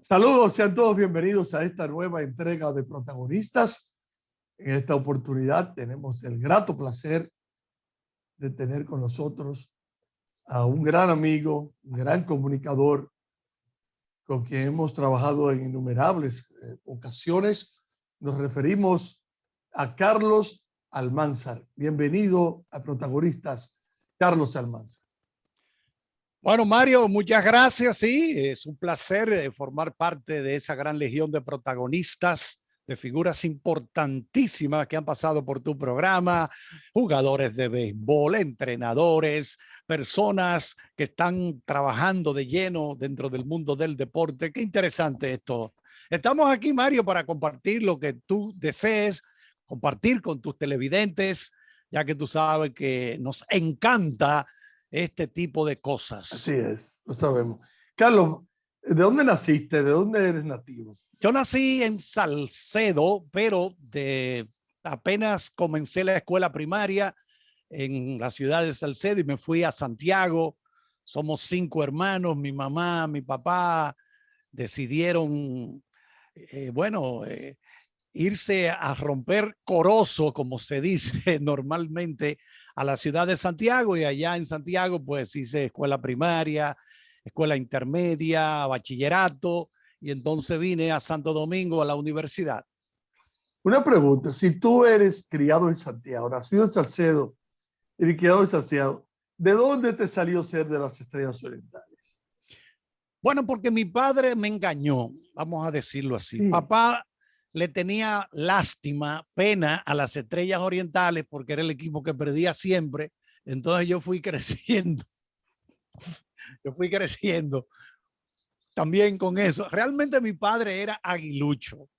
Saludos, sean todos bienvenidos a esta nueva entrega de Protagonistas. En esta oportunidad tenemos el grato placer de tener con nosotros a un gran amigo, un gran comunicador, con quien hemos trabajado en innumerables ocasiones. Nos referimos a Carlos Almanzar. Bienvenido a Protagonistas, Carlos Almanzar. Bueno, Mario, muchas gracias. Sí, es un placer formar parte de esa gran legión de protagonistas, de figuras importantísimas que han pasado por tu programa, jugadores de béisbol, entrenadores, personas que están trabajando de lleno dentro del mundo del deporte. Qué interesante esto. Estamos aquí, Mario, para compartir lo que tú desees, compartir con tus televidentes, ya que tú sabes que nos encanta este tipo de cosas. Así es, lo sabemos. Carlos, ¿de dónde naciste? ¿De dónde eres nativo? Yo nací en Salcedo, pero apenas comencé la escuela primaria en la ciudad de Salcedo y me fui a Santiago. Somos 5 hermanos, mi mamá, mi papá decidieron, irse a romper corozo, como se dice normalmente, a la ciudad de Santiago, y allá en Santiago pues hice escuela primaria, escuela intermedia, bachillerato, y entonces vine a Santo Domingo a la universidad. Una pregunta, si tú eres criado en Santiago, nacido en Salcedo y criado en Santiago, ¿de dónde te salió ser de las Estrellas Orientales? Bueno, porque mi padre me engañó, vamos a decirlo así. Sí. Papá le tenía lástima, pena a las Estrellas Orientales porque era el equipo que perdía siempre. Entonces yo fui creciendo. Yo fui creciendo también con eso. Realmente mi padre era aguilucho,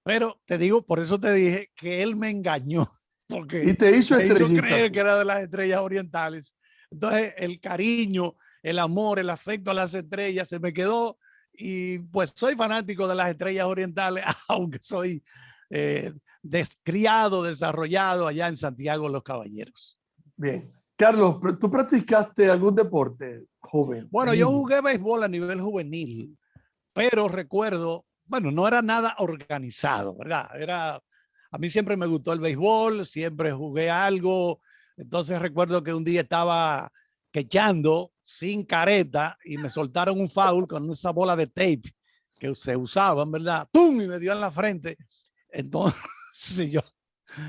pero te digo, por eso te dije que él me engañó, porque Y te hizo me hizo estrellita. creer que era de las Estrellas Orientales. Entonces el cariño, el amor, el afecto a las estrellas se me quedó, y pues soy fanático de las Estrellas Orientales, aunque soy descriado, desarrollado allá en Santiago Los Caballeros. Bien. Carlos, ¿tú practicaste algún deporte joven? Bueno, yo jugué béisbol a nivel juvenil, pero recuerdo, bueno, no era nada organizado, ¿verdad? A mí siempre me gustó el béisbol, siempre jugué algo. Entonces recuerdo que un día estaba quechando sin careta y me soltaron un foul con esa bola de tape que se usaban, ¿verdad? ¡Tum! Y me dio en la frente. Entonces yo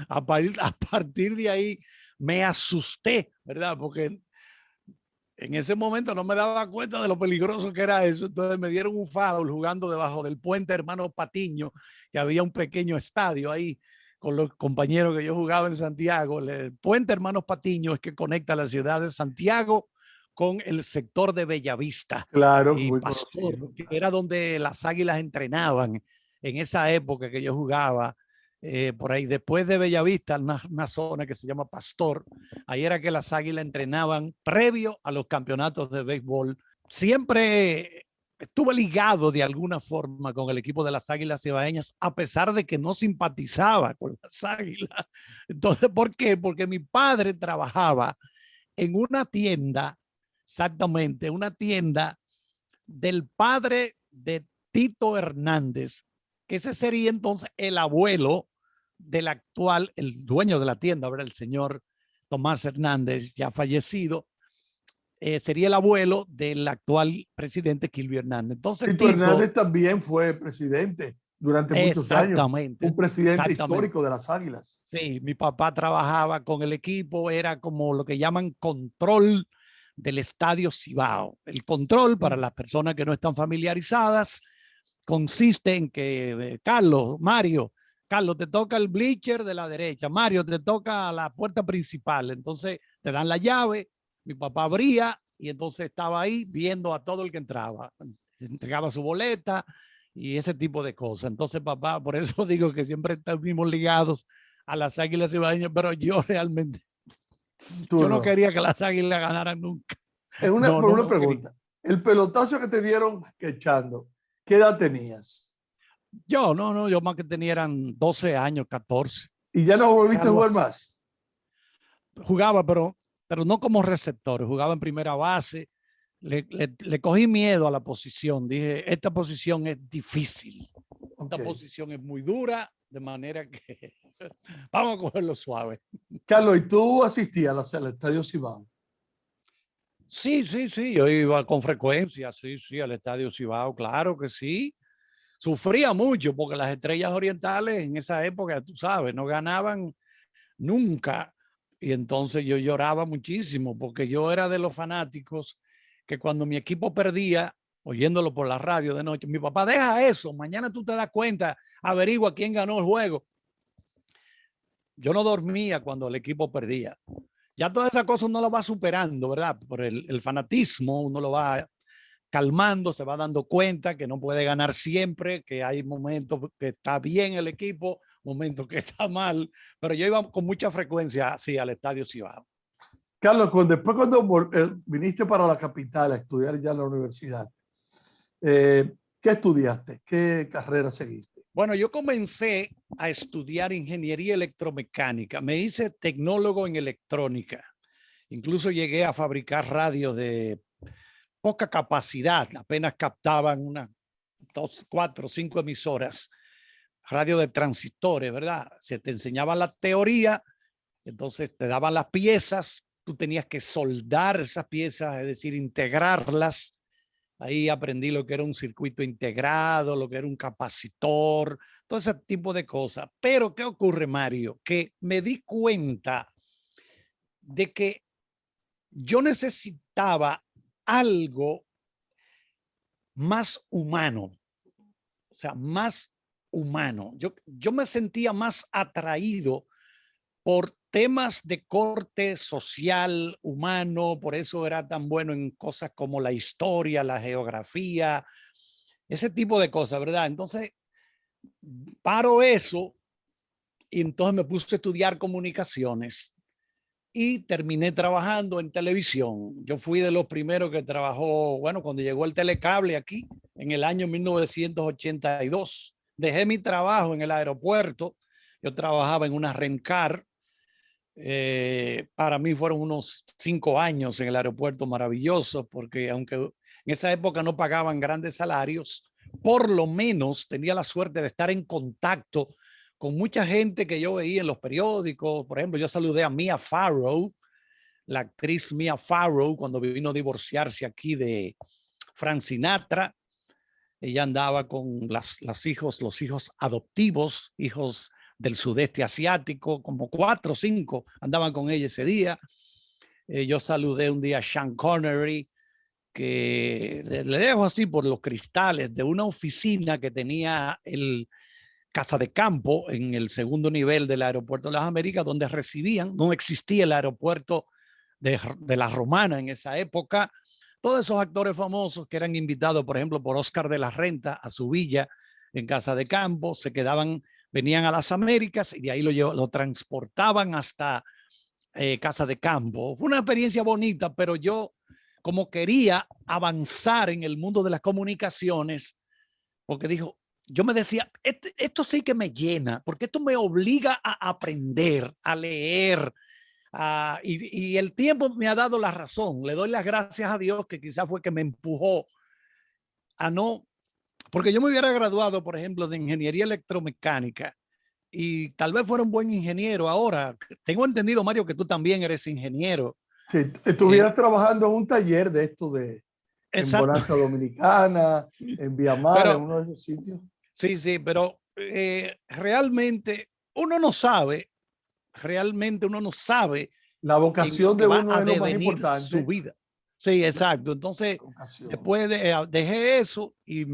a partir de ahí me asusté, ¿verdad? Porque en ese momento no me daba cuenta de lo peligroso que era eso. Entonces me dieron un foul jugando debajo del puente Hermano Patiño, que había un pequeño estadio ahí con los compañeros que yo jugaba en Santiago. El puente Hermanos Patiño es que conecta la ciudad de Santiago con el sector de Bellavista. Claro, Y muy Pastor, conocido. que era donde las Águilas entrenaban en esa época que yo jugaba. Por ahí después de Bellavista, una zona que se llama Pastor, ahí era que las Águilas entrenaban previo a los campeonatos de béisbol. Siempre estuve ligado de alguna forma con el equipo de las Águilas Cibaeñas, a pesar de que no simpatizaba con las Águilas. Entonces, ¿por qué? Porque mi padre trabajaba en una tienda, exactamente, una tienda del padre de Tito Hernández, que ese sería entonces el abuelo del actual, el dueño de la tienda, ¿verdad? El señor Tomás Hernández, ya fallecido, sería el abuelo del actual presidente Quilvio Hernández. Entonces, Tito Hernández también fue presidente durante muchos años. Un presidente histórico de las Águilas. Sí, mi papá trabajaba con el equipo, era como lo que llaman control del Estadio Cibao. El control, para las personas que no están familiarizadas, consiste en que Carlos, te toca el bleacher de la derecha, Mario, te toca la puerta principal. Entonces te dan la llave, mi papá abría y entonces estaba ahí viendo a todo el que entraba, entregaba su boleta y ese tipo de cosas. Entonces, papá, por eso digo que siempre estuvimos ligados a las Águilas Cibaeñas, pero yo realmente, yo no quería que las Águilas ganaran nunca. Una pregunta, el pelotazo que te dieron echando, ¿qué edad tenías? Yo más que tenía eran 12 años, 14. ¿Y ya no volviste a jugar más? Jugaba, pero no como receptor, jugaba en primera base. le cogí miedo a la posición. Dije, esta posición es difícil. Esta Ok. posición es muy dura, de manera que vamos a cogerlo suave. Carlos, ¿y tú asistías al Estadio Cibao? Sí, sí, sí, yo iba con frecuencia, sí, sí, al Estadio Cibao, claro que sí. Sufría mucho porque las Estrellas Orientales en esa época, tú sabes, no ganaban nunca. Y entonces yo lloraba muchísimo porque yo era de los fanáticos que cuando mi equipo perdía, oyéndolo por la radio de noche, mi papá, deja eso, mañana tú te das cuenta, averigua quién ganó el juego. Yo no dormía cuando el equipo perdía. Ya todas esas cosas uno lo va superando, ¿verdad? Por el fanatismo, uno lo va calmando, se va dando cuenta que no puede ganar siempre, que hay momentos que está bien el equipo, momentos que está mal, pero yo iba con mucha frecuencia así al Estadio Cibao. Carlos, después cuando viniste para la capital a estudiar ya en la universidad, ¿qué estudiaste? ¿Qué carrera seguiste? Bueno, yo comencé a estudiar ingeniería electromecánica, me hice tecnólogo en electrónica, incluso llegué a fabricar radios de poca capacidad, apenas captaban unas 2, 4, 5 emisoras, radio de transistores, ¿verdad? Se te enseñaba la teoría, entonces te daban las piezas, tú tenías que soldar esas piezas, es decir, integrarlas. Ahí aprendí lo que era un circuito integrado, lo que era un capacitor, todo ese tipo de cosas. Pero, ¿qué ocurre, Mario? Que me di cuenta de que yo necesitaba algo más humano, o sea, más humano. Yo me sentía más atraído por temas de corte social, humano, por eso era tan bueno en cosas como la historia, la geografía, ese tipo de cosas, ¿verdad? Entonces, paro eso y entonces me puse a estudiar comunicaciones y terminé trabajando en televisión. Yo fui de los primeros que trabajó, bueno, cuando llegó el telecable aquí en el año 1982. Dejé mi trabajo en el aeropuerto. Yo trabajaba en una Rencar. Para mí fueron unos 5 años en el aeropuerto maravillosos, porque aunque en esa época no pagaban grandes salarios, por lo menos tenía la suerte de estar en contacto con mucha gente que yo veía en los periódicos. Por ejemplo, yo saludé a Mia Farrow, la actriz Mia Farrow, cuando vino a divorciarse aquí de Frank Sinatra. Ella andaba con los hijos adoptivos, hijos del sudeste asiático, como 4 o 5 andaban con ella ese día. Yo saludé un día a Sean Connery, que le dejo así por los cristales de una oficina que tenía el Casa de Campo en el segundo nivel del aeropuerto de las Américas, donde recibían, no existía el aeropuerto de la Romana en esa época. Todos esos actores famosos que eran invitados, por ejemplo, por Oscar de la Renta a su villa en Casa de Campo, se quedaban, venían a las Américas y de ahí lo transportaban hasta Casa de Campo. Fue una experiencia bonita, pero yo, como quería avanzar en el mundo de las comunicaciones, porque dijo, yo me decía, esto sí que me llena, porque esto me obliga a aprender, a leer, y el tiempo me ha dado la razón. Le doy las gracias a Dios que quizás fue que me empujó a no, porque yo me hubiera graduado, por ejemplo, de ingeniería electromecánica y tal vez fuera un buen ingeniero. Ahora, tengo entendido, Mario, que tú también eres ingeniero. Si estuvieras trabajando en un taller de esto en Exacto. Bonanza Dominicana, en Viamar, en Pero, uno de esos sitios. sí, sí, pero realmente uno no sabe, realmente uno no sabe La en lo vocación que de va uno a es lo más devenir su importante. vida. Sí, La exacto. Entonces, vocación. después dejé eso y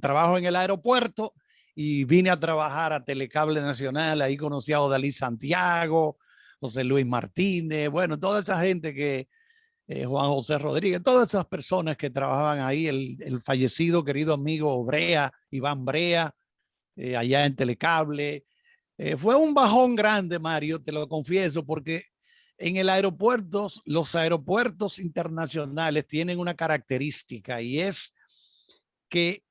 trabajo en el aeropuerto y vine a trabajar a Telecable Nacional. Ahí conocí a Odalí Santiago, José Luis Martínez, bueno, toda esa gente que, Juan José Rodríguez, todas esas personas que trabajaban ahí, el fallecido querido amigo Brea, Iván Brea, allá en Telecable. Fue un bajón grande, Mario, te lo confieso, porque en el aeropuerto, los aeropuertos internacionales tienen una característica y es que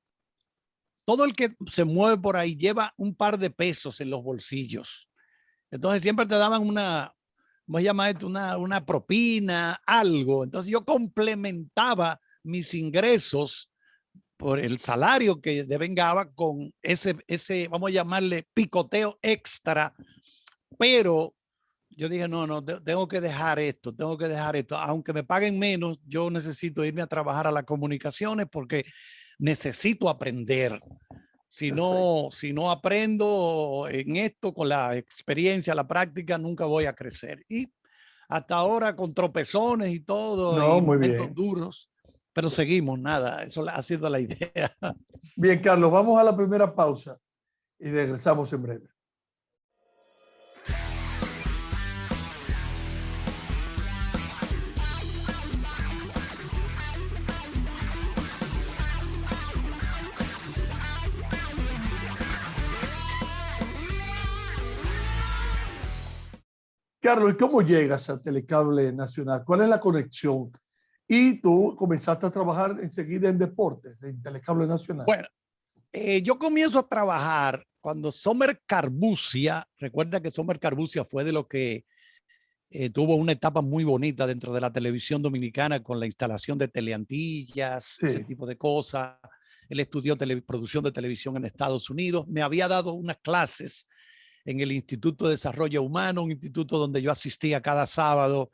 todo el que se mueve por ahí lleva un par de pesos en los bolsillos. Entonces siempre te daban voy a llamar esto una propina, algo. Entonces yo complementaba mis ingresos por el salario que devengaba con ese, vamos a llamarle picoteo extra, pero yo dije, no, tengo que dejar esto, aunque me paguen menos, yo necesito irme a trabajar a las comunicaciones porque necesito aprender. Si no aprendo en esto con la experiencia, la práctica, nunca voy a crecer. Y hasta ahora con tropezones y todo No, y muy momentos bien. duros, pero seguimos, nada, eso ha sido la idea. Bien, Carlos, vamos a la primera pausa y regresamos en breve. Carlos, ¿y cómo llegas a Telecable Nacional? ¿Cuál es la conexión? Y tú comenzaste a trabajar enseguida en deportes, en Telecable Nacional. Bueno, yo comienzo a trabajar cuando Somer Carbucia, recuerda que Somer Carbucia fue de lo que tuvo una etapa muy bonita dentro de la televisión dominicana con la instalación de teleantillas, Sí. ese tipo de cosas. Él estudió producción de televisión en Estados Unidos. Me había dado unas clases en el Instituto de Desarrollo Humano, un instituto donde yo asistía cada sábado,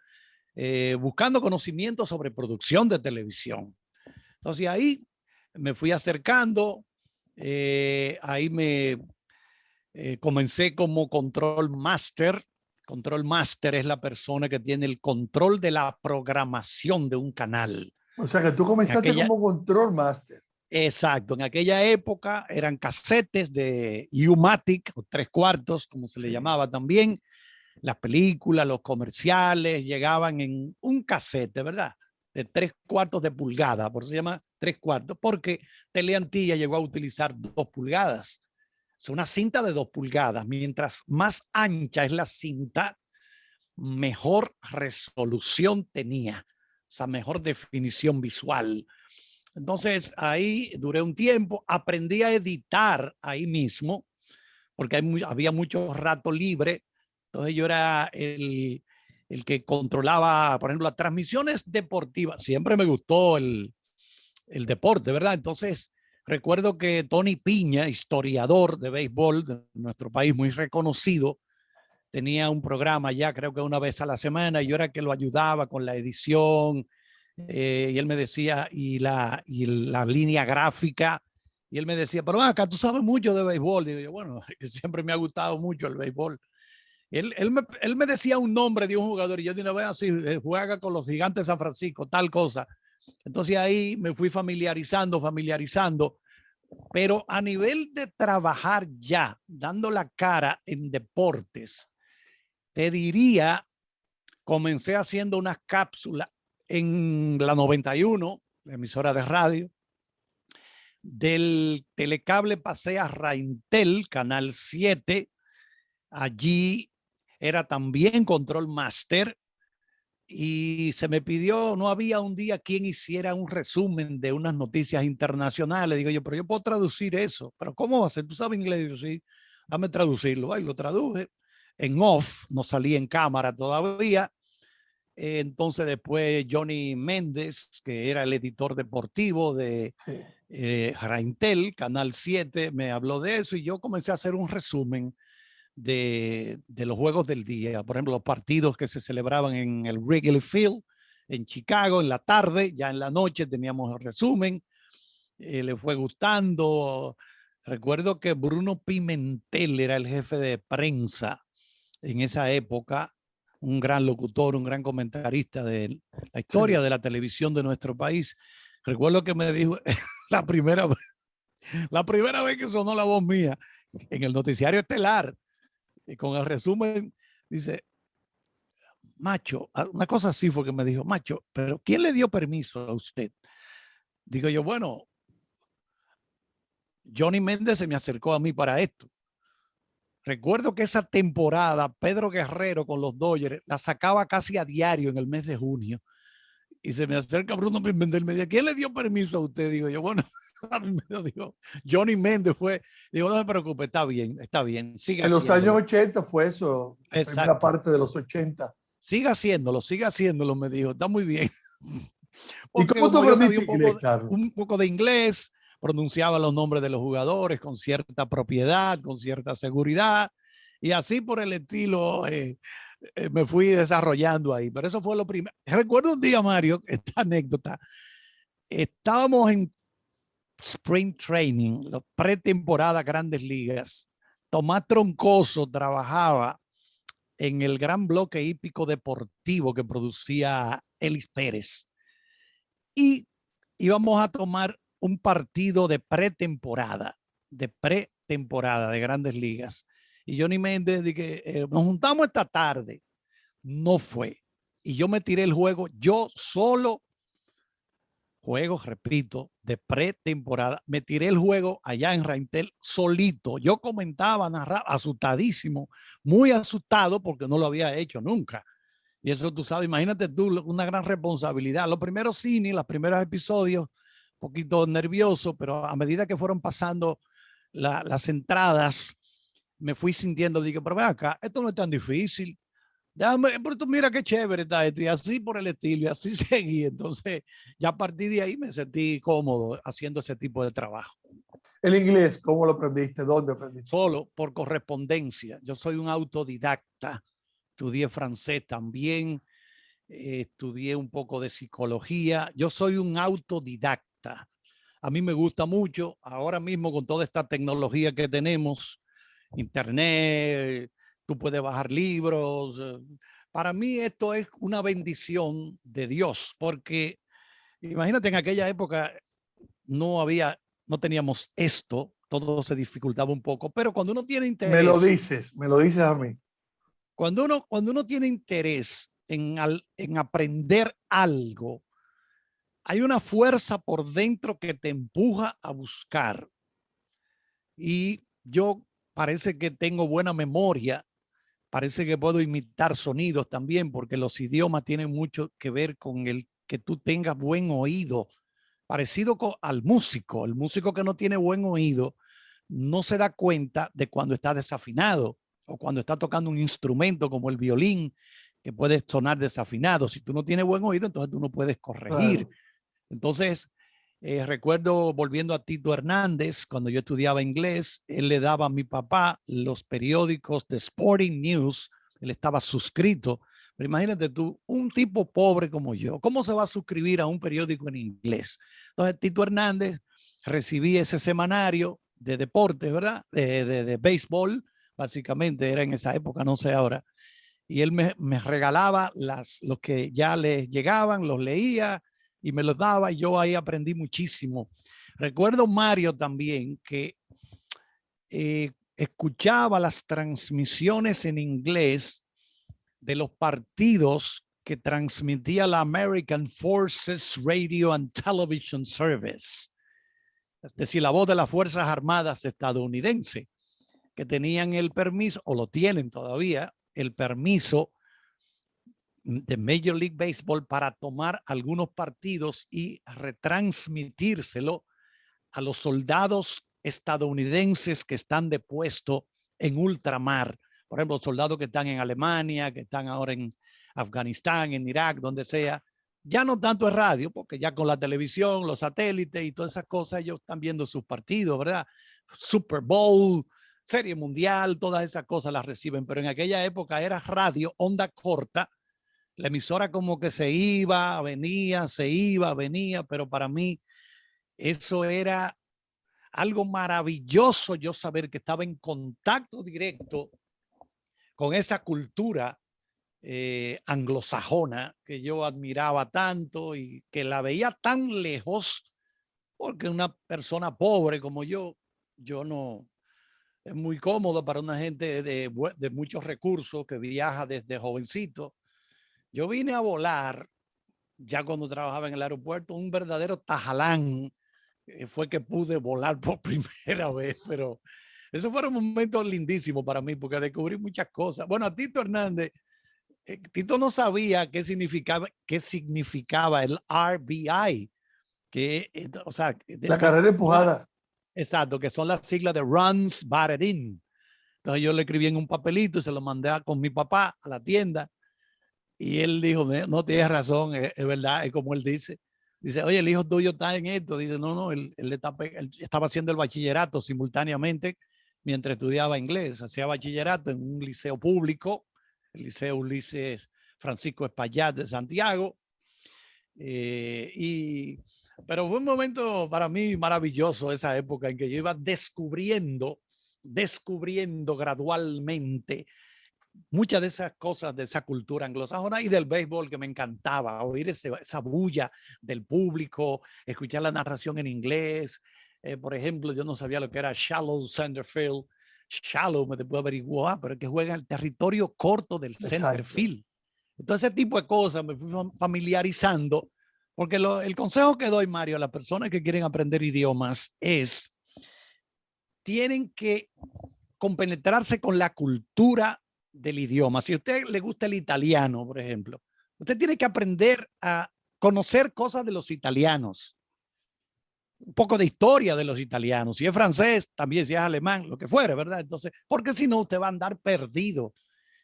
buscando conocimiento sobre producción de televisión. Entonces ahí me fui acercando, ahí me comencé como control master. Control master es la persona que tiene el control de la programación de un canal. O sea que tú comenzaste como control master. Exacto, en aquella época eran casetes de U-Matic, o 3/4, como se le llamaba también. Las películas, los comerciales llegaban en un casete, ¿verdad? De 3/4 de pulgada, por eso se llama 3/4, porque Teleantilla llegó a utilizar 2 pulgadas. Es una cinta de 2 pulgadas. Mientras más ancha es la cinta, mejor resolución tenía, o sea, mejor definición visual. Entonces ahí duré un tiempo, aprendí a editar ahí mismo, porque había mucho rato libre. Entonces yo era el que controlaba, por ejemplo, las transmisiones deportivas. Siempre me gustó el deporte, ¿verdad? Entonces recuerdo que Tony Piña, historiador de béisbol de nuestro país, muy reconocido, tenía un programa ya, creo que una vez a la semana, y yo era el que lo ayudaba con la edición, y él me decía, y la línea gráfica, y él me decía, pero acá tú sabes mucho de béisbol. Digo yo, bueno, siempre me ha gustado mucho el béisbol. Él me decía un nombre de un jugador y yo de una vez así, juega con los Gigantes de San Francisco, tal cosa. Entonces ahí me fui familiarizando, pero a nivel de trabajar ya, dando la cara en deportes, te diría, comencé haciendo unas cápsulas en la 91, la emisora de radio. Del Telecable pasé a Raintel, Canal 7. Allí era también control master y se me pidió, no había un día quien hiciera un resumen de unas noticias internacionales. Digo yo, pero yo puedo traducir eso. ¿Pero cómo va a ser? ¿Tú sabes inglés? Digo, sí, dame traducirlo. Ahí lo traduje en off, no salí en cámara todavía. Entonces después Johnny Méndez, que era el editor deportivo de Raintel, Canal 7, me habló de eso y yo comencé a hacer un resumen de los juegos del día. Por ejemplo, los partidos que se celebraban en el Wrigley Field, en Chicago, en la tarde, ya en la noche teníamos el resumen. Le fue gustando. Recuerdo que Bruno Pimentel era el jefe de prensa en esa época, un gran locutor, un gran comentarista de la historia de la televisión de nuestro país. Recuerdo que me dijo la primera vez que sonó la voz mía en el noticiario estelar, y con el resumen, dice, Macho, una cosa así fue que me dijo, Macho, pero ¿quién le dio permiso a usted? Digo yo, bueno, Johnny Méndez se me acercó a mí para esto. Recuerdo que esa temporada Pedro Guerrero con los Dodgers la sacaba casi a diario en el mes de junio. Y se me acerca Bruno Pimentel y me dice, ¿quién le dio permiso a usted? Digo yo, bueno, a mí me lo dijo Johnny Méndez fue. Digo, no se preocupe, está bien, siga en los años haciéndolo. 80 fue eso, la primera parte de los 80. siga haciéndolo, me dijo, está muy bien. ¿Y Porque cómo tú como yo sabía aprendiste inglés, Carlos? un poco de inglés, pronunciaba los nombres de los jugadores con cierta propiedad, con cierta seguridad, y así por el estilo me fui desarrollando ahí. Pero eso fue lo primero. Recuerdo un día, Mario, esta anécdota. Estábamos en Spring Training, la pretemporada Grandes Ligas. Tomás Troncoso trabajaba en el gran bloque hípico deportivo que producía Elis Pérez. Y íbamos a tomar un partido de pretemporada de Grandes Ligas. Y Johnny Méndez dije, nos juntamos esta tarde. No fue. Y yo me tiré el juego yo solo. Juegos, repito, de pretemporada. Me tiré el juego allá en Raintel solito. Yo comentaba, narraba, asustadísimo, muy asustado porque no lo había hecho nunca. Y eso tú sabes, imagínate tú, una gran responsabilidad. Los primeros cines, los primeros episodios, un poquito nervioso, pero a medida que fueron pasando las entradas, me fui sintiendo, dije, pero ven acá, esto no es tan difícil. Déjame, pero tú mira qué chévere está esto, y así por el estilo, y así seguí. Entonces, ya a partir de ahí me sentí cómodo haciendo ese tipo de trabajo. El inglés, ¿cómo lo aprendiste? ¿Dónde aprendiste? Solo por correspondencia. Yo soy un autodidacta. Estudié francés también, estudié un poco de psicología. Yo soy un autodidacta. A mí me gusta mucho, ahora mismo con toda esta tecnología que tenemos, internet, tú puedes bajar libros. Para mí esto es una bendición de Dios, porque imagínate en aquella época no teníamos esto, todo se dificultaba un poco, pero cuando uno tiene interés, me lo dices a mí. cuando uno tiene interés en aprender algo, hay una fuerza por dentro que te empuja a buscar. Y yo parece que tengo buena memoria, parece que puedo imitar sonidos también, porque los idiomas tienen mucho que ver con el que tú tengas buen oído, parecido al músico. El músico que no tiene buen oído no se da cuenta de cuando está desafinado o cuando está tocando un instrumento como el violín, que puede sonar desafinado. Si tú no tienes buen oído, entonces tú no puedes corregir. Claro. Entonces, recuerdo volviendo a Tito Hernández, cuando yo estudiaba inglés, él le daba a mi papá los periódicos de Sporting News, él estaba suscrito. Pero imagínate tú, un tipo pobre como yo, ¿cómo se va a suscribir a un periódico en inglés? Entonces, Tito Hernández recibía ese semanario de deportes, ¿verdad? De béisbol, básicamente era en esa época, no sé ahora. Y él me regalaba los que ya les llegaban, los leía y me los daba, y yo ahí aprendí muchísimo. Recuerdo, Mario, también que escuchaba las transmisiones en inglés de los partidos que transmitía la American Forces Radio and Television Service, es decir, la voz de las Fuerzas Armadas estadounidenses, que tenían el permiso, o lo tienen todavía, el permiso de Major League Baseball para tomar algunos partidos y retransmitírselo a los soldados estadounidenses que están de puesto en ultramar. Por ejemplo, soldados que están en Alemania, que están ahora en Afganistán, en Irak, donde sea. Ya no tanto es radio, porque ya con la televisión, los satélites y todas esas cosas, ellos están viendo sus partidos, ¿verdad? Super Bowl, Serie Mundial, todas esas cosas las reciben. Pero en aquella época era radio, onda corta. La emisora como que se iba, venía, pero para mí eso era algo maravilloso, yo saber que estaba en contacto directo con esa cultura anglosajona que yo admiraba tanto y que la veía tan lejos, porque una persona pobre como yo no, es muy cómodo para una gente de muchos recursos que viaja desde jovencito. Yo vine a volar ya cuando trabajaba en el aeropuerto, un verdadero tajalán. Fue que pude volar por primera vez, pero esos fueron momentos lindísimos para mí porque descubrí muchas cosas. Bueno, a Tito Hernández, Tito no sabía qué significaba el RBI, que, o sea, la carrera empujada. Exacto, que son las siglas de Runs Batted In. Entonces yo le escribí en un papelito y se lo mandé con mi papá a la tienda. Y él dijo, no, tienes razón, es verdad, es como él dice. Dice, oye, el hijo tuyo está en esto. Dice, no, él estaba haciendo el bachillerato simultáneamente mientras estudiaba inglés. Hacía bachillerato en un liceo público, el Liceo Ulises Francisco Espaillat de Santiago. Pero fue un momento para mí maravilloso esa época en que yo iba descubriendo gradualmente muchas de esas cosas de esa cultura anglosajona y del béisbol, que me encantaba oír esa bulla del público, escuchar la narración en inglés. Por ejemplo, yo no sabía lo que era shallow center field. Shallow me puedo averiguar, pero es que juega en el territorio corto del center field. Entonces, ese tipo de cosas me fui familiarizando, porque el consejo que doy, Mario, a las personas que quieren aprender idiomas es, tienen que compenetrarse con la cultura del idioma. Si a usted le gusta el italiano, por ejemplo, usted tiene que aprender a conocer cosas de los italianos, un poco de historia de los italianos. Si es francés, también si es alemán, lo que fuere, ¿verdad? Entonces, porque si no, usted va a andar perdido.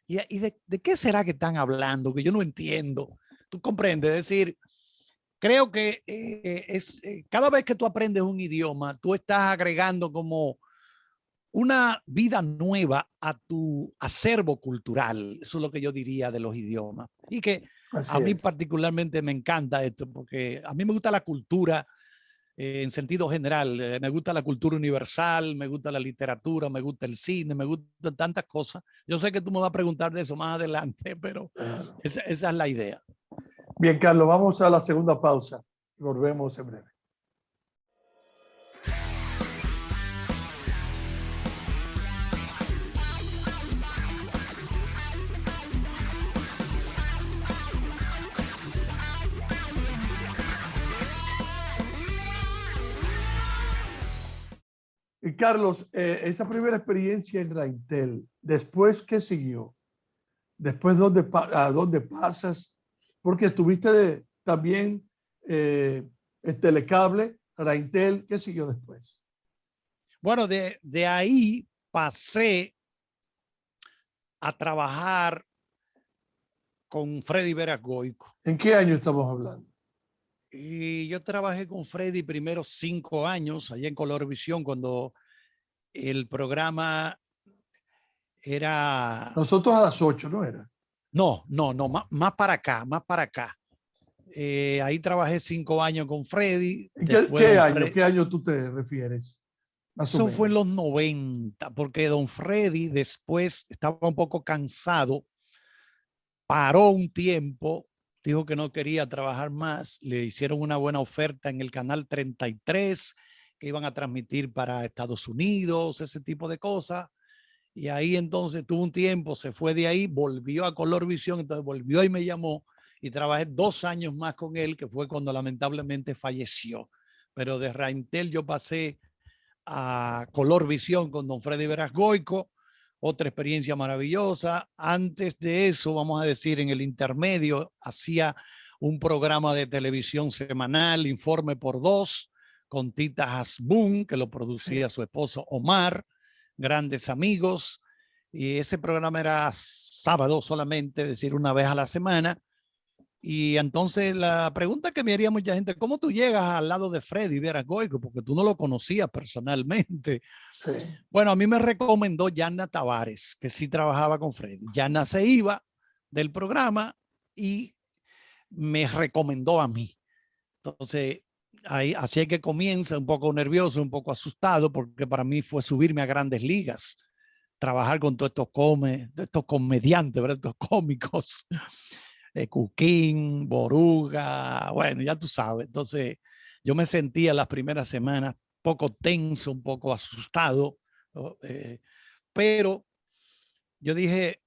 ¿Y de qué será que están hablando? Que yo no entiendo. ¿Tú comprendes? Es decir, creo que cada vez que tú aprendes un idioma, tú estás agregando como una vida nueva a tu acervo cultural. Eso es lo que yo diría de los idiomas. Y que a mí particularmente me encanta esto, porque a mí me gusta la cultura en sentido general. Me gusta la cultura universal, me gusta la literatura, me gusta el cine, me gustan tantas cosas. Yo sé que tú me vas a preguntar de eso más adelante, pero esa es la idea. Bien, Carlos, vamos a la segunda pausa. Volvemos en breve. Y Carlos, esa primera experiencia en Raintel, ¿después qué siguió? ¿Después a dónde pasas? Porque estuviste también en Telecable, Raintel, ¿qué siguió después? Bueno, de ahí pasé a trabajar con Freddy Veras Goico. ¿En qué año estamos hablando? Y yo trabajé con Freddy primero 5 años allá en Colorvisión, cuando el programa era... Nosotros a las 8, ¿no era? No, más para acá, más para acá. Ahí trabajé 5 años con Freddy. ¿Qué año tú te refieres? Eso fue en los 90, porque don Freddy después estaba un poco cansado, paró un tiempo, dijo que no quería trabajar más, le hicieron una buena oferta en el canal 33, que iban a transmitir para Estados Unidos, ese tipo de cosas. Y ahí entonces tuvo un tiempo, se fue de ahí, volvió a Colorvisión, entonces volvió y me llamó y trabajé 2 años más con él, que fue cuando lamentablemente falleció. Pero de Raintel yo pasé a Colorvisión con don Freddy Veras Goico, otra experiencia maravillosa. Antes de eso, vamos a decir, en el intermedio, hacía un programa de televisión semanal, Informe por Dos, con Tita Hasbun, que lo producía su esposo Omar, grandes amigos. Y ese programa era sábado solamente, es decir, una vez a la semana. Y entonces la pregunta que me haría mucha gente, ¿cómo tú llegas al lado de Freddy Veras Goico? Porque tú no lo conocías personalmente. Sí. Bueno, a mí me recomendó Yanna Tavares, que sí trabajaba con Freddy. Yanna se iba del programa y me recomendó a mí. Entonces, ahí, así es que comienza un poco nervioso, un poco asustado, porque para mí fue subirme a grandes ligas, trabajar con todos estos comediantes, ¿verdad? Estos cómicos. Cuquín, Boruga, bueno, ya tú sabes. Entonces, yo me sentía las primeras semanas poco tenso, un poco asustado, pero yo dije,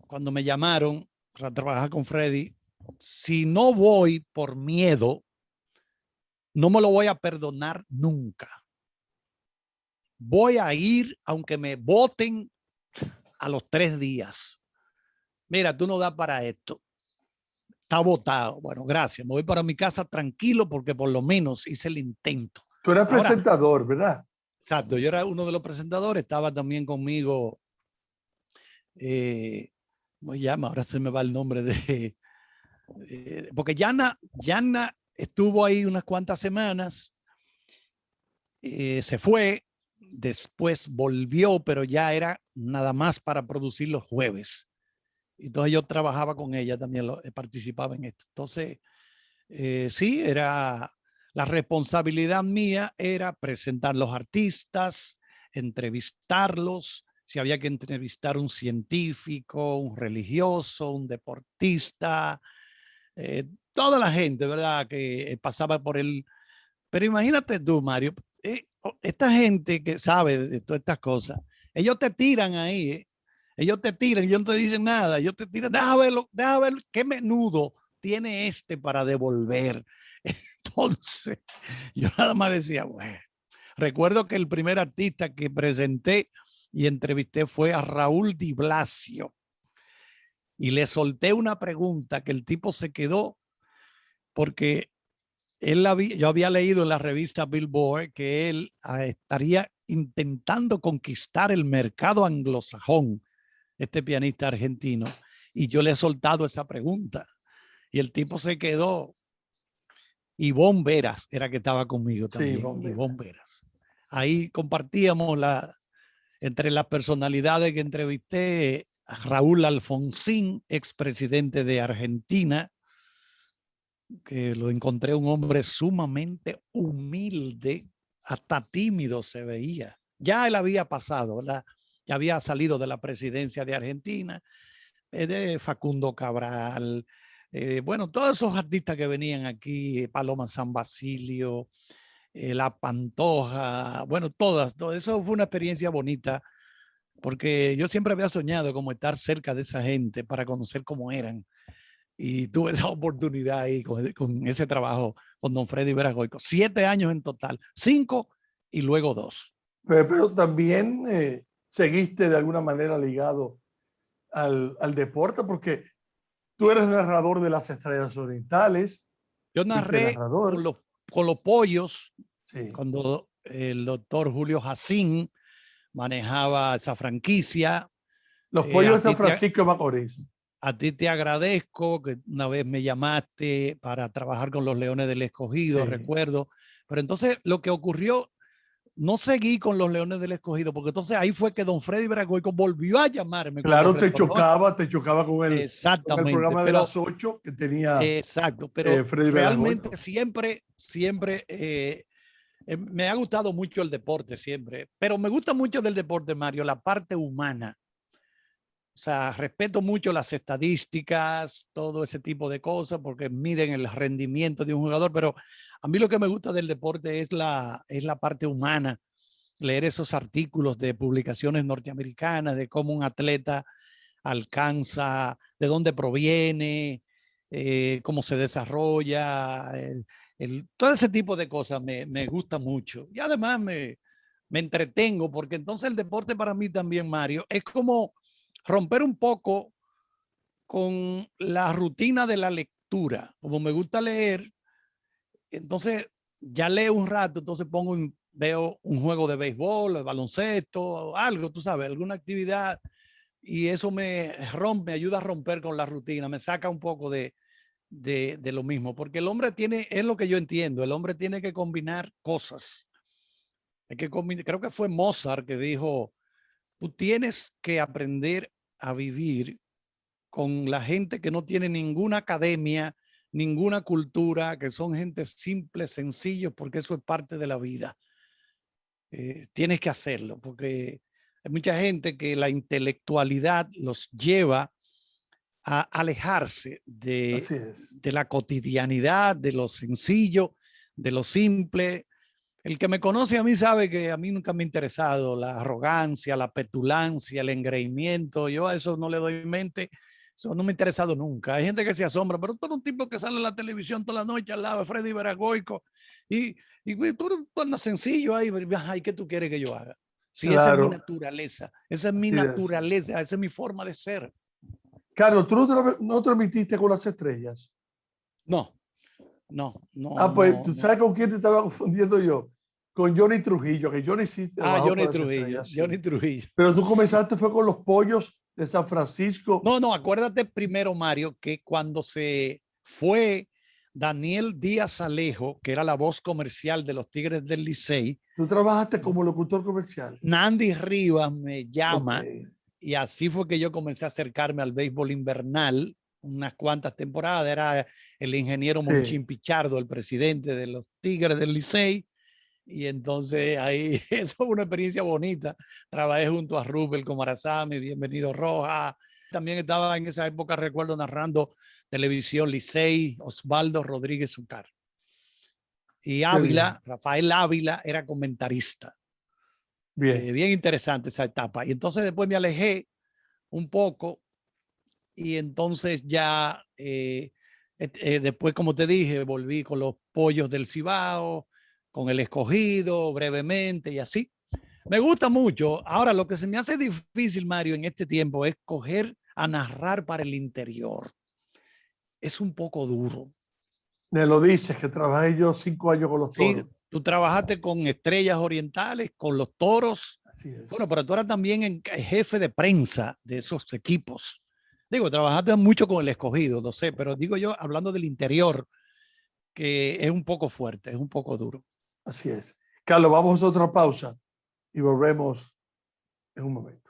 cuando me llamaron para trabajar con Freddy, si no voy por miedo, no me lo voy a perdonar nunca. Voy a ir aunque me voten a los 3 días. Mira, tú no das para esto. Está votado. Bueno, gracias. Me voy para mi casa tranquilo porque por lo menos hice el intento. Tú eras presentador, ¿verdad? Exacto. Yo era uno de los presentadores. Estaba también conmigo, ¿cómo se llama? Ahora se me va el nombre de porque Yana estuvo ahí unas cuantas semanas, se fue, después volvió, pero ya era nada más para producir los jueves. Entonces yo trabajaba con ella también, participaba en esto. Entonces, sí, era la responsabilidad mía era presentar los artistas, entrevistarlos, si había que entrevistar un científico, un religioso, un deportista, toda la gente, ¿verdad? Que pasaba por el... Pero imagínate tú, Mario, esta gente que sabe de todas estas cosas, ellos te tiran ahí, ellos te tiran, ellos no te dicen nada, ellos te tiran, déjame ver qué menudo tiene este para devolver. Entonces, yo nada más decía, bueno, recuerdo que el primer artista que presenté y entrevisté fue a Raúl Di Blasio y le solté una pregunta que el tipo se quedó porque yo había leído en la revista Billboard que él estaría intentando conquistar el mercado anglosajón, este pianista argentino, y yo le he soltado esa pregunta y el tipo se quedó. Ivonne Veras era que estaba conmigo también. Sí, Ivonne Veras. Ahí compartíamos entre las personalidades que entrevisté, a Raúl Alfonsín, expresidente de Argentina, que lo encontré un hombre sumamente humilde, hasta tímido se veía. Ya él había pasado, ¿verdad? Ya había salido de la presidencia de Argentina, de Facundo Cabral, bueno, todos esos artistas que venían aquí, Paloma San Basilio, La Pantoja, bueno, todo eso fue una experiencia bonita, porque yo siempre había soñado como estar cerca de esa gente para conocer cómo eran. Y tuve esa oportunidad ahí con ese trabajo con don Freddy Vera Goico. 7 años en total, 5 y luego 2. Pero también seguiste de alguna manera ligado al deporte, porque tú eres narrador de las Estrellas Orientales. Yo narré con los pollos, sí, cuando el doctor Julio Jacín manejaba esa franquicia. Los pollos de San Francisco de Macorís. A ti te agradezco que una vez me llamaste para trabajar con los Leones del Escogido, sí. Recuerdo. Pero entonces lo que ocurrió, no seguí con los Leones del Escogido, porque entonces ahí fue que don Freddy Vera Goico volvió a llamarme. Claro, te chocaba con el programa de las 8 que tenía. Exacto, pero realmente siempre me ha gustado mucho el deporte siempre, pero me gusta mucho del deporte, Mario, la parte humana. O sea, respeto mucho las estadísticas, todo ese tipo de cosas, porque miden el rendimiento de un jugador, pero a mí lo que me gusta del deporte es la parte humana, leer esos artículos de publicaciones norteamericanas, de cómo un atleta alcanza, de dónde proviene, cómo se desarrolla, todo ese tipo de cosas me gusta mucho. Y además me entretengo, porque entonces el deporte para mí también, Mario, es como romper un poco con la rutina de la lectura. Como me gusta leer, entonces ya leo un rato, entonces veo un juego de béisbol, de baloncesto, algo, tú sabes, alguna actividad, y eso me ayuda a romper con la rutina, me saca un poco de lo mismo, porque el hombre es lo que yo entiendo, el hombre tiene que combinar cosas. Creo que fue Mozart que dijo, tú tienes que aprender a vivir con la gente que no tiene ninguna academia, ninguna cultura, que son gente simple, sencillos, porque eso es parte de la vida. Tienes que hacerlo, porque hay mucha gente que la intelectualidad los lleva a alejarse de la cotidianidad, de lo sencillo, de lo simple. El que me conoce a mí sabe que a mí nunca me ha interesado la arrogancia, la petulancia, el engreimiento. Yo a eso no le doy mente. Eso no me ha interesado nunca. Hay gente que se asombra, pero tú eres un tipo que sale en la televisión toda la noche al lado de Freddy Vera Goico y tú andas sencillo ahí. Ay, ¿qué tú quieres que yo haga? Sí, claro. Esa es mi naturaleza. Esa es mi naturaleza. Esa es mi forma de ser. Carlos, ¿tú no transmitiste con las estrellas? No. Pues tú sabes con quién te estaba confundiendo yo. Con Johnny Trujillo, que Johnny sí. Johnny Trujillo. Johnny Trujillo. Pero tú comenzaste fue con los pollos de San Francisco. No, acuérdate primero, Mario, que cuando se fue Daniel Díaz Alejo, que era la voz comercial de los Tigres del Licey. ¿Tú trabajaste como locutor comercial? Nandy Rivas me llama, Okay. y así fue que yo comencé a acercarme al béisbol invernal unas cuantas temporadas. Era el ingeniero Monchín Pichardo, el presidente de los Tigres del Licey. Y entonces ahí, eso fue una experiencia bonita. Trabajé junto a Rubel Comarazami, Bienvenido Roja. También estaba en esa época, recuerdo, narrando televisión Licey, Osvaldo Rodríguez Zucar. Y Ávila, Rafael Ávila, era comentarista. Bien interesante esa etapa. Y entonces después me alejé un poco y entonces ya después, como te dije, volví con los Pollos del Cibao, con el Escogido brevemente y así. Me gusta mucho. Ahora, lo que se me hace difícil, Mario, en este tiempo es coger a narrar para el interior. Es un poco duro. Me lo dices, que trabajé yo 5 años con los Toros. Sí, tú trabajaste con Estrellas Orientales, con los Toros. Así es. Bueno, pero tú eras también jefe de prensa de esos equipos. Digo, trabajaste mucho con el Escogido, no sé, pero digo yo, hablando del interior, que es un poco fuerte, es un poco duro. Así es. Carlos, vamos a otra pausa y volvemos en un momento.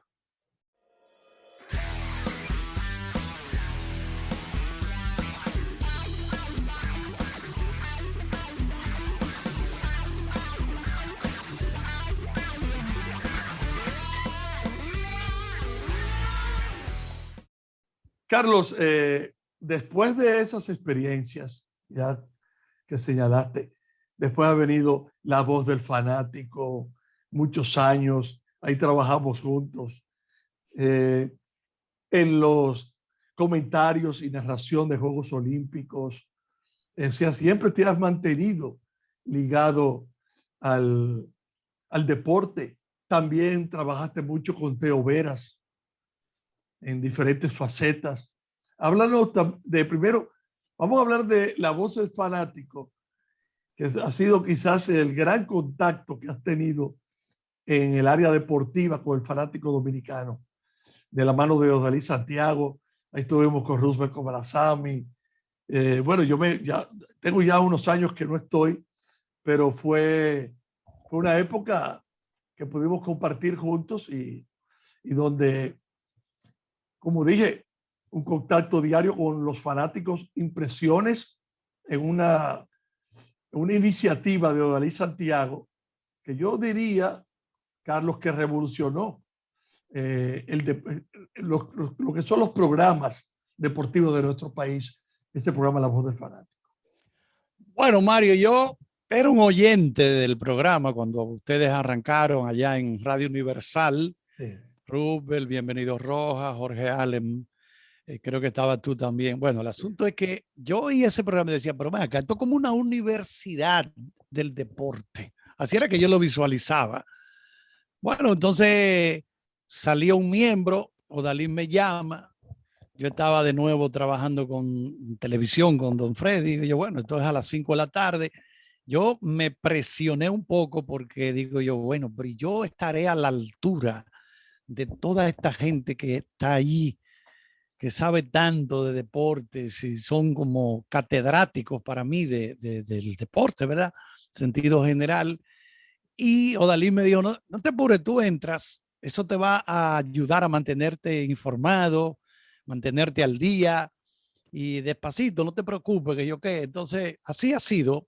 Carlos, después de esas experiencias ya que señalaste, después ha venido La Voz del Fanático, muchos años, ahí trabajamos juntos. En los comentarios y narración de Juegos Olímpicos, o sea, siempre te has mantenido ligado al deporte. También trabajaste mucho con Teo Veras en diferentes facetas. Háblanos de primero, vamos a hablar de La Voz del Fanático, que ha sido quizás el gran contacto que has tenido en el área deportiva con el fanático dominicano, de la mano de Odalí Santiago. Ahí estuvimos con Roosevelt Comarazami. Bueno, tengo ya unos años que no estoy, pero fue una época que pudimos compartir juntos y donde, como dije, un contacto diario con los fanáticos, impresiones en una iniciativa de Odalí Santiago, que yo diría, Carlos, que revolucionó lo que son los programas deportivos de nuestro país, este programa La Voz del Fanático. Bueno, Mario, yo era un oyente del programa cuando ustedes arrancaron allá en Radio Universal. Sí. Rubel, Bienvenido Roja, Jorge Allen, creo que estabas tú también. Bueno, el asunto es que yo oí ese programa y decía, pero ven acá, esto es como una universidad del deporte. Así era que yo lo visualizaba. Bueno, entonces salió un miembro, Odalí me llama, yo estaba de nuevo trabajando con televisión con Don Freddy, y yo, bueno, esto es a las 5 de la tarde. Yo me presioné un poco porque digo yo, bueno, pero yo estaré a la altura de toda esta gente que está ahí, que sabe tanto de deportes y son como catedráticos para mí del deporte, ¿verdad? Sentido general. Y Odalí me dijo, no te apures, tú entras, eso te va a ayudar a mantenerte informado, mantenerte al día y despacito, no te preocupes, que yo qué. Entonces, así ha sido,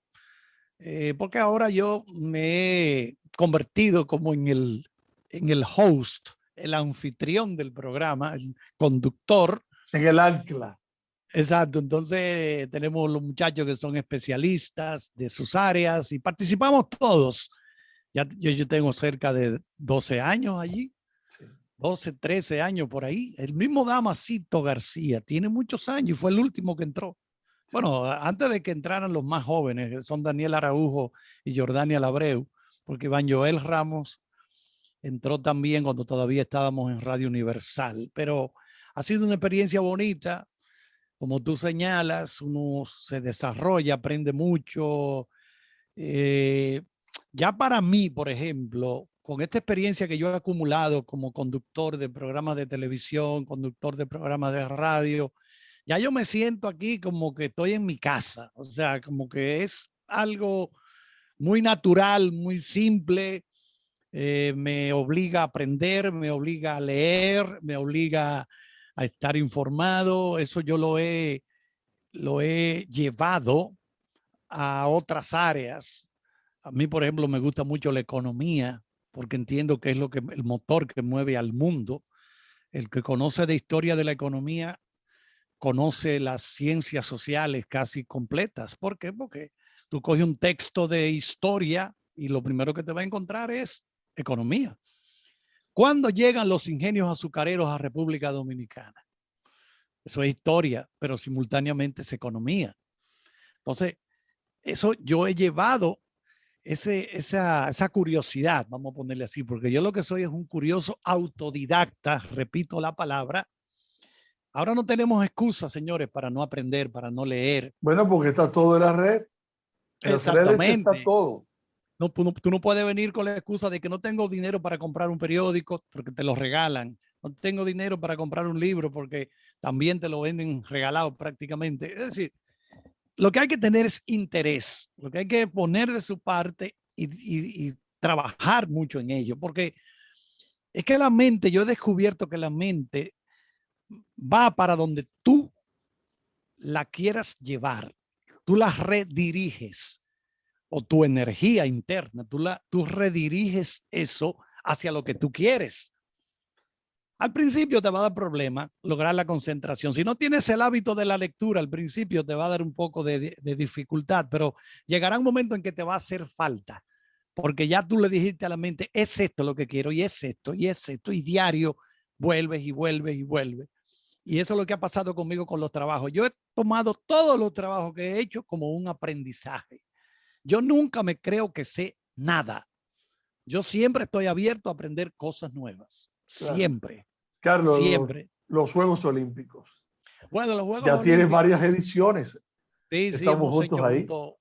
porque ahora yo me he convertido como en el host, el anfitrión del programa, el conductor. En el ancla. Exacto, entonces tenemos los muchachos que son especialistas de sus áreas y participamos todos. Ya yo tengo cerca de 12 años allí, 12, 13 años por ahí. El mismo Damasito García tiene muchos años y fue el último que entró. Bueno, antes de que entraran los más jóvenes, que son Daniel Araujo y Jordania Labreu, porque Iván Joel Ramos entró también cuando todavía estábamos en Radio Universal. Pero ha sido una experiencia bonita. Como tú señalas, uno se desarrolla, aprende mucho. Ya para mí, por ejemplo, con esta experiencia que yo he acumulado como conductor de programas de televisión, conductor de programas de radio, Ya yo me siento aquí como que estoy en mi casa, o sea, como que es algo muy natural, muy simple, me obliga a aprender, me obliga a leer, me obliga a estar informado. Eso yo lo he llevado a otras áreas. A mí, por ejemplo, me gusta mucho la economía porque entiendo que es lo que el motor que mueve al mundo. El que conoce de historia de la economía conoce las ciencias sociales casi completas. ¿Por qué? Porque tú coges un texto de historia y lo primero que te va a encontrar es economía. ¿Cuándo llegan los ingenios azucareros a República Dominicana? Eso es historia, pero simultáneamente es economía. Entonces, eso yo he llevado esa curiosidad, vamos a ponerle así, porque yo lo que soy es un curioso autodidacta, repito la palabra. Ahora no tenemos excusas, señores, para no aprender, para no leer. Bueno, porque está todo en la red. En las redes está Exactamente. todo. No, tú no puedes venir con la excusa de que no tengo dinero para comprar un periódico porque te lo regalan. No tengo dinero para comprar un libro porque también te lo venden regalado prácticamente. Es decir, lo que hay que tener es interés, lo que hay que poner de su parte y trabajar mucho en ello, porque es que la mente, yo he descubierto que la mente va para donde tú la quieras llevar, tú la rediriges o tu energía interna, tú rediriges eso hacia lo que tú quieres. Al principio te va a dar problema lograr la concentración. Si no tienes el hábito de la lectura, al principio te va a dar un poco de dificultad, pero llegará un momento en que te va a hacer falta, porque ya tú le dijiste a la mente, es esto lo que quiero, y es esto, y es esto, y diario vuelves y vuelves y vuelves. Y eso es lo que ha pasado conmigo con los trabajos. Yo he tomado todos los trabajos que he hecho como un aprendizaje. Yo nunca me creo que sé nada. Yo siempre estoy abierto a aprender cosas nuevas. Claro. Siempre, Carlos, siempre. los Juegos Olímpicos. Bueno, los Juegos Ya tienes Olímpicos, varias ediciones. sí, sí, Estamos hemos juntos hecho ahí. juntos.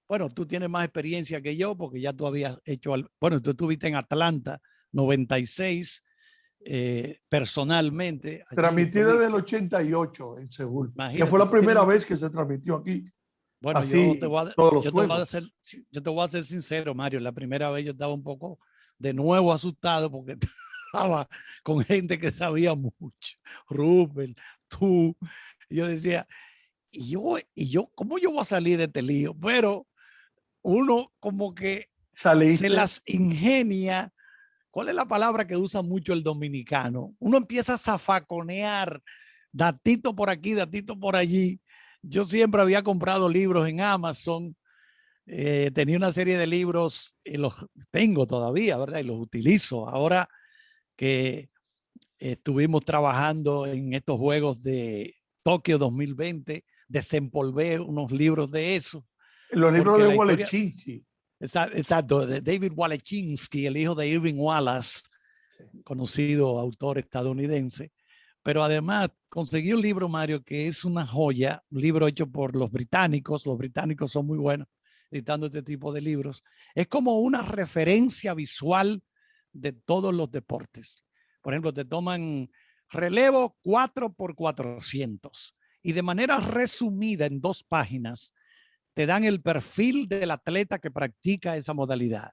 Bueno, tú tienes más experiencia que yo porque ya tú habías hecho, bueno, tú estuviste en Atlanta 96 personalmente. Allí Transmití desde el estuviste. 88 en Seúl, que fue Imagínate, la tú tienes primera mucho. vez que se transmitió aquí, Bueno, así, todos los juegos. yo te voy a ser sincero, Mario. La primera vez yo estaba un poco de nuevo asustado porque estaba con gente que sabía mucho. Rupert, tú. Y yo decía, ¿cómo yo voy a salir de este lío? Pero uno como que se Saliste, las ingenia. ¿Cuál es la palabra que usa mucho el dominicano? Uno empieza a zafaconear, datito por aquí, datito por allí. Yo siempre había comprado libros en Amazon, tenía una serie de libros y los tengo todavía, ¿verdad? Y los utilizo. Ahora que estuvimos trabajando en estos Juegos de Tokio 2020, desempolvé unos libros de eso, los libros porque de la historia, Walechinchi. exacto, de David Walechinsky, el hijo de Irving Wallace, Sí. conocido autor estadounidense, pero además conseguí un libro, Mario, que es una joya, un libro hecho por los británicos son muy buenos editando este tipo de libros, es como una referencia visual de todos los deportes. Por ejemplo, te toman relevo 4x400 y de manera resumida en 2 páginas te dan el perfil del atleta que practica esa modalidad,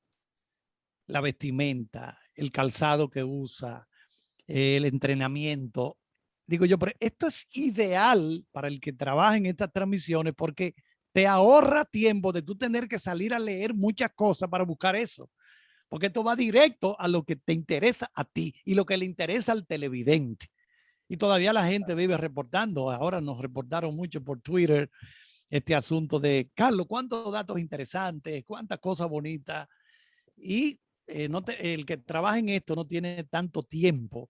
la vestimenta, el calzado que usa, el entrenamiento. Digo yo, pero esto es ideal para el que trabaja en estas transmisiones porque te ahorra tiempo de tú tener que salir a leer muchas cosas para buscar eso. Porque esto va directo a lo que te interesa a ti y lo que le interesa al televidente. Y todavía la gente vive reportando. Ahora nos reportaron mucho por Twitter este asunto de, Carlos, cuántos datos interesantes, cuántas cosas bonitas. Y el que trabaja en esto no tiene tanto tiempo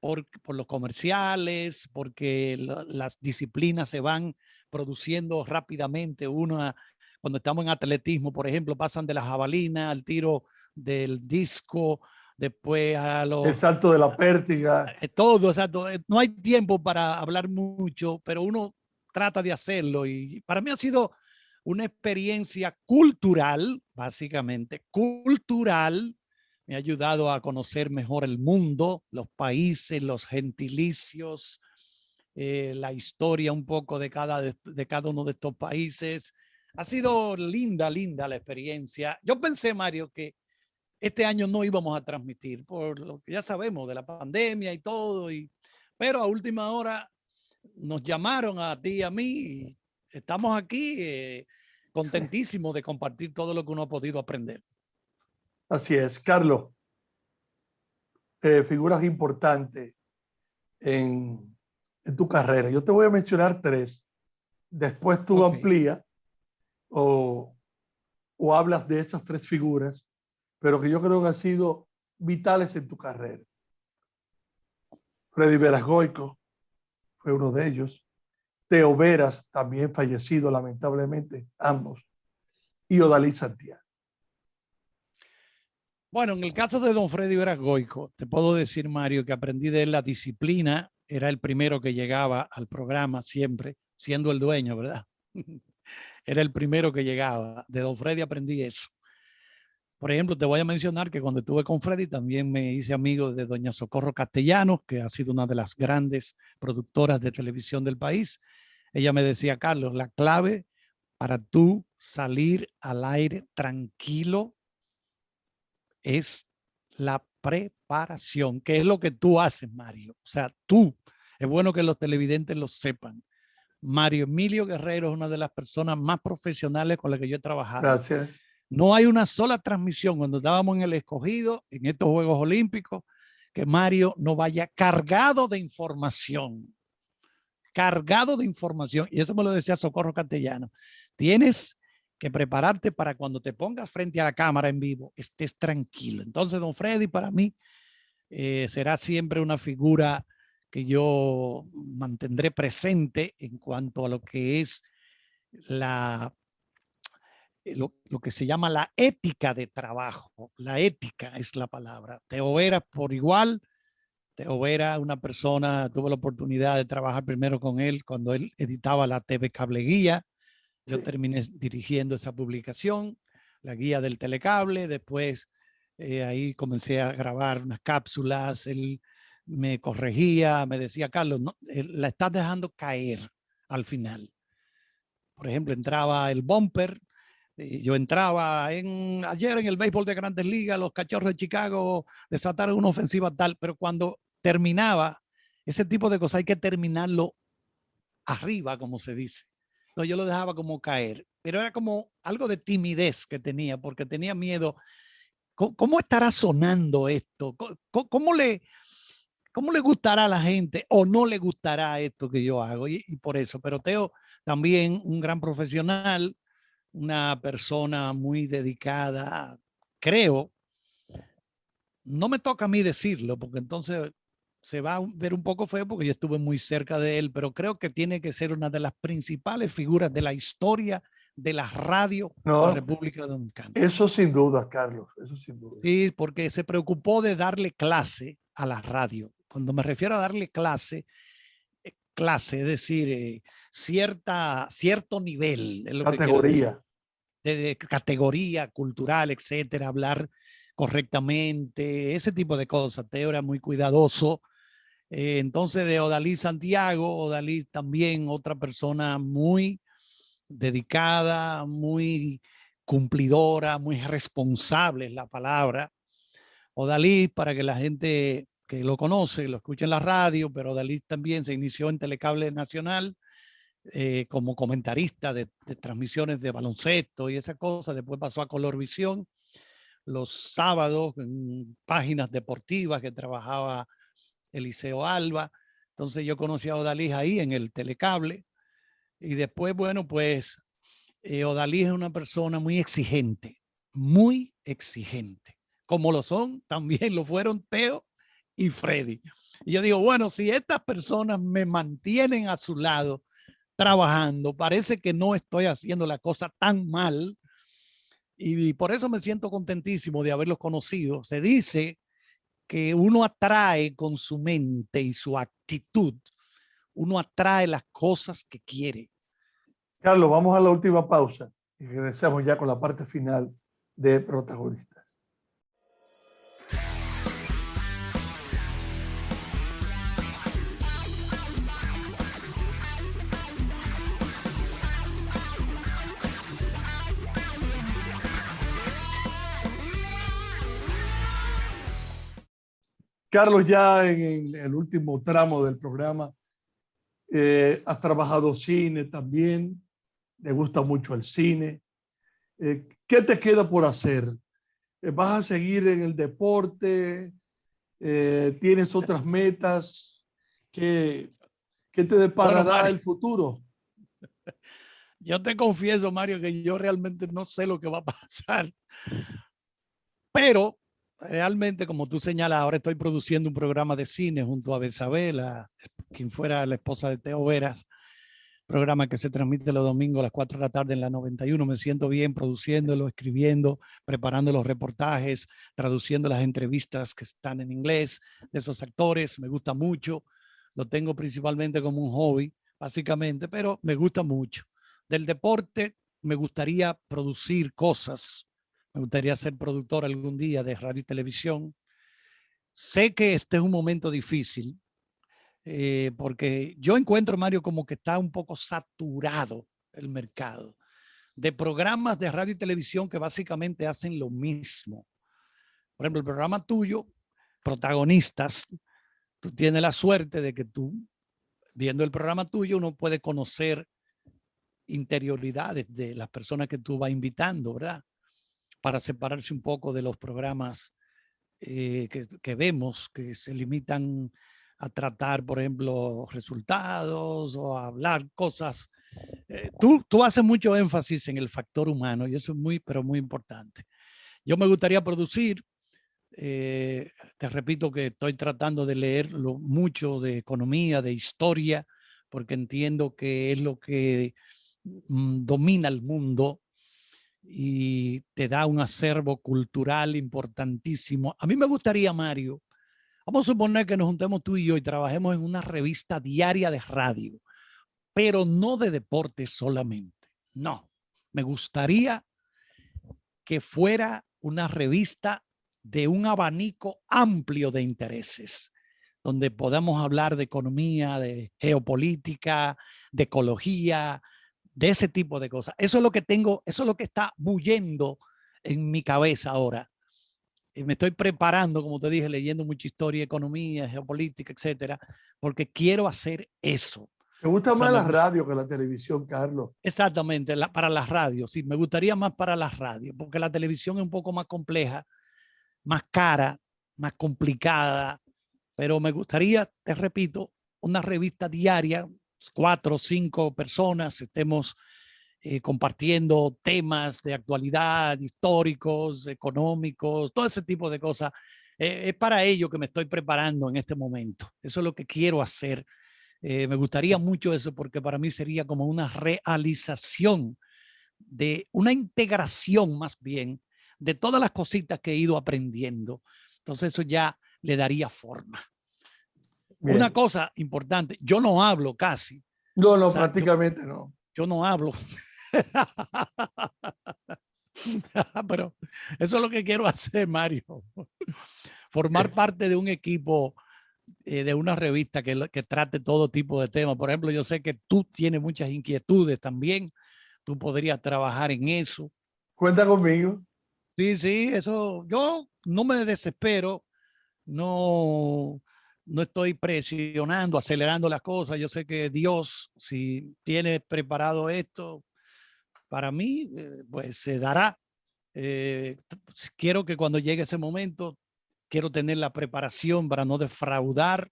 por los comerciales, porque las disciplinas se van produciendo rápidamente. Cuando estamos en atletismo, por ejemplo, pasan de la jabalina al tiro del disco, después a El salto de la pértiga. todo, exacto. No hay tiempo para hablar mucho, pero uno trata de hacerlo y para mí ha sido una experiencia cultural, básicamente, cultural. Me ha ayudado a conocer mejor el mundo, los países, los gentilicios, la historia un poco de cada uno de estos países. Ha sido linda la experiencia. Yo pensé, Mario, que este año no íbamos a transmitir por lo que ya sabemos de la pandemia y todo, pero a última hora nos llamaron a ti y a mí y estamos aquí contentísimos de compartir todo lo que uno ha podido aprender. Así es, Carlos. Figuras importantes en tu carrera. Yo te voy a mencionar 3. Después tú amplías o hablas de esas 3 figuras, pero que yo creo que han sido vitales en tu carrera. Freddy Veras Goico fue uno de ellos. Teo Veras, también fallecido lamentablemente, ambos. Y Odalí Santiago. Bueno, en el caso de don Freddy Veras Goico, te puedo decir, Mario, que aprendí de él la disciplina. Era el primero que llegaba al programa siempre, siendo el dueño, ¿verdad? Era el primero que llegaba. De don Freddy aprendí eso. Por ejemplo, te voy a mencionar que cuando estuve con Freddy también me hice amigo de doña Socorro Castellanos, que ha sido una de las grandes productoras de televisión del país. Ella me decía, Carlos, la clave para tú salir al aire tranquilo es la preparación, que es lo que tú haces, Mario. O sea, tú, es bueno que los televidentes lo sepan. Mario Emilio Guerrero es una de las personas más profesionales con las que yo he trabajado. Gracias. No hay una sola transmisión cuando estábamos en el Escogido, en estos Juegos Olímpicos, que Mario no vaya cargado de información. Cargado de información. Y eso me lo decía Socorro Castellano. Tienes que prepararte para cuando te pongas frente a la cámara en vivo, estés tranquilo. Entonces, don Freddy, para mí, será siempre una figura que yo mantendré presente en cuanto a lo que es lo que se llama la ética de trabajo. La ética es la palabra. Teo Veras por igual. Teo Veras, una persona, tuve la oportunidad de trabajar primero con él cuando él editaba la TV Cable Guía. Yo terminé dirigiendo esa publicación, la guía del telecable. Después ahí comencé a grabar unas cápsulas. Él me corregía, me decía, Carlos, no, la estás dejando caer al final. Por ejemplo, entraba el bumper. Yo entraba ayer en el béisbol de Grandes Ligas, los Cachorros de Chicago desataron una ofensiva tal, pero cuando terminaba, ese tipo de cosas hay que terminarlo arriba, como se dice. Entonces yo lo dejaba como caer, pero era como algo de timidez que tenía, porque tenía miedo. ¿Cómo estará sonando esto? ¿Cómo le gustará a la gente o no le gustará esto que yo hago? Y por eso, pero Teo también un gran profesional, una persona muy dedicada, creo, no me toca a mí decirlo, porque entonces se va a ver un poco feo porque yo estuve muy cerca de él, pero creo que tiene que ser una de las principales figuras de la historia de la radio de la República Dominicana. Eso sin duda, Carlos, eso sin duda. Sí, porque se preocupó de darle clase a la radio. Cuando me refiero a darle clase, es decir, cierto nivel. Es lo categoría. De categoría cultural, etcétera, hablar correctamente, ese tipo de cosas. Teo era muy cuidadoso. Entonces, de Odalí Santiago, Odalí también otra persona muy dedicada, muy cumplidora, muy responsable es la palabra. Odalí, para que la gente que lo conoce, lo escuche en la radio, pero Odalí también se inició en Telecable Nacional como comentarista de transmisiones de baloncesto y esa cosa. Después pasó a Colorvisión los sábados en páginas deportivas que trabajaba Eliseo Alba. Entonces yo conocí a Odalí ahí en el Telecable. Y después, bueno, pues Odalí es una persona muy exigente, como lo son, también lo fueron Teo y Freddy. Y yo digo, bueno, si estas personas me mantienen a su lado trabajando, parece que no estoy haciendo la cosa tan mal. Y por eso me siento contentísimo de haberlos conocido. Se dice que uno atrae con su mente y su actitud, uno atrae las cosas que quiere. Carlos, vamos a la última pausa y regresamos ya con la parte final de Protagonistas. Carlos, ya en el último tramo del programa, has trabajado cine también, te gusta mucho el cine. ¿Qué te queda por hacer? ¿Vas a seguir en el deporte? ¿Tienes otras metas? ¿Qué, qué te Bueno, deparará Mario, el futuro? yo te confieso, Mario, que yo realmente no sé lo que va a pasar, pero realmente, como tú señalas, ahora estoy produciendo un programa de cine junto a Besabela, quien fuera la esposa de Teo Veras, programa que se transmite los domingos a las 4 de la tarde en la 91. Me siento bien produciéndolo, escribiendo, preparando los reportajes, traduciendo las entrevistas que están en inglés de esos actores. Me gusta mucho. Lo tengo principalmente como un hobby, básicamente, pero me gusta mucho. Del deporte, me gustaría producir cosas. Me gustaría ser productor algún día de radio y televisión. Sé que este es un momento difícil, porque yo encuentro, Mario, como que está un poco saturado el mercado de programas de radio y televisión que básicamente hacen lo mismo. Por ejemplo, el programa tuyo, protagonistas, tú tienes la suerte de que tú, viendo el programa tuyo, uno puede conocer interioridades de las personas que tú vas invitando, ¿verdad? Para separarse un poco de los programas que vemos que se limitan a tratar, por ejemplo, resultados o a hablar cosas. Tú haces mucho énfasis en el factor humano y eso es muy, pero muy importante. Yo me gustaría producir, te repito que estoy tratando de leer mucho de economía, de historia, porque entiendo que es lo que domina el mundo y te da un acervo cultural importantísimo. A mí me gustaría, Mario, vamos a suponer que nos juntemos tú y yo y trabajemos en una revista diaria de radio, pero no de deportes solamente. No, me gustaría que fuera una revista de un abanico amplio de intereses, donde podamos hablar de economía, de geopolítica, de ecología, de ese tipo de cosas. Eso es lo que tengo, eso es lo que está bullendo en mi cabeza ahora. Me estoy preparando, como te dije, leyendo mucha historia, economía, geopolítica, etcétera, porque quiero hacer eso. ¿Te gusta O sea, más la radio que la televisión, Carlos? exactamente, para las radios, sí, me gustaría más para las radios, porque la televisión es un poco más compleja, más cara, más complicada, pero me gustaría, te repito, una revista diaria, 4 o 5 personas, estemos compartiendo temas de actualidad, históricos, económicos, todo ese tipo de cosas. Es para ello que me estoy preparando en este momento. Eso es lo que quiero hacer. Me gustaría mucho eso porque para mí sería como una realización de una integración más bien de todas las cositas que he ido aprendiendo. Entonces eso ya le daría forma. Una Bien. cosa importante, yo no hablo casi, No, o no, sea, prácticamente no. yo no hablo, pero eso es lo que quiero hacer, Mario. Formar parte de un equipo, de una revista que trate todo tipo de temas. Por ejemplo, yo sé que tú tienes muchas inquietudes también, tú podrías trabajar en eso. Cuenta conmigo. Sí, sí, eso, yo no me desespero, no, no estoy presionando, acelerando las cosas. Yo sé que Dios, si tiene preparado esto para mí, pues se dará. Quiero que cuando llegue ese momento, quiero tener la preparación para no defraudar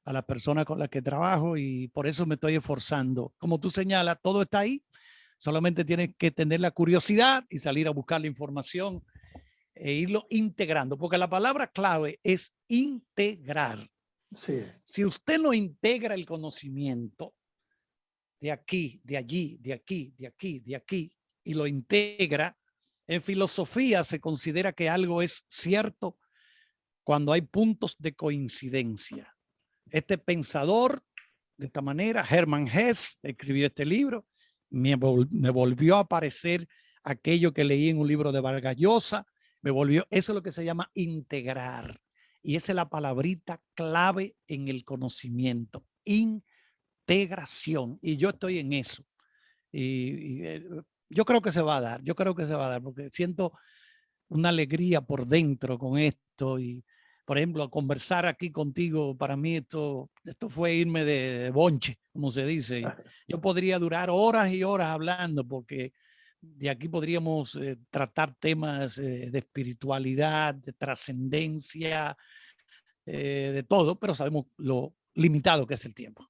a las personas con las que trabajo y por eso me estoy esforzando. Como tú señalas, todo está ahí. Solamente tienes que tener la curiosidad y salir a buscar la información e irlo integrando, porque la palabra clave es integrar. Sí. Si usted no integra el conocimiento de aquí, de allí, de aquí, de aquí, de aquí, y lo integra, en filosofía se considera que algo es cierto cuando hay puntos de coincidencia. Este pensador, de esta manera, Hermann Hesse, escribió este libro, me volvió a aparecer aquello que leí en un libro de Vargas Llosa, eso es lo que se llama integrar. Y esa es la palabrita clave en el conocimiento, integración. Y yo estoy en eso. Y yo creo que se va a dar, yo creo que se va a dar, porque siento una alegría por dentro con esto y por ejemplo, a conversar aquí contigo, para mí esto fue irme de bonche, como se dice. Yo podría durar horas y horas hablando porque de aquí podríamos tratar temas de espiritualidad, de trascendencia, de todo, pero sabemos lo limitado que es el tiempo.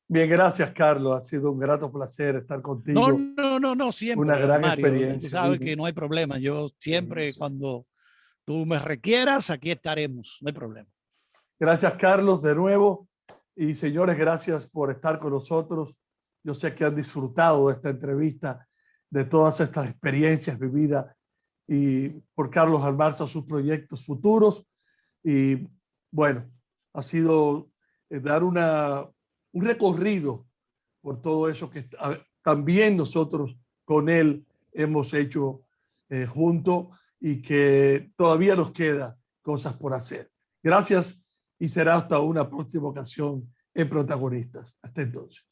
Bien, gracias, Carlos. Ha sido un grato placer estar contigo. No, Una siempre, gran Mario. Tú experiencia. sabes que no hay problema. Yo siempre, cuando tú me requieras, aquí estaremos. No hay problema. Gracias, Carlos, de nuevo. Y señores, gracias por estar con nosotros. Yo sé que han disfrutado de esta entrevista, de todas estas experiencias vividas y por Carlos Almarza, sus proyectos futuros. Y bueno, ha sido dar un recorrido por todo eso que también nosotros con él hemos hecho juntos y que todavía nos queda cosas por hacer. Gracias y será hasta una próxima ocasión en Protagonistas. Hasta entonces.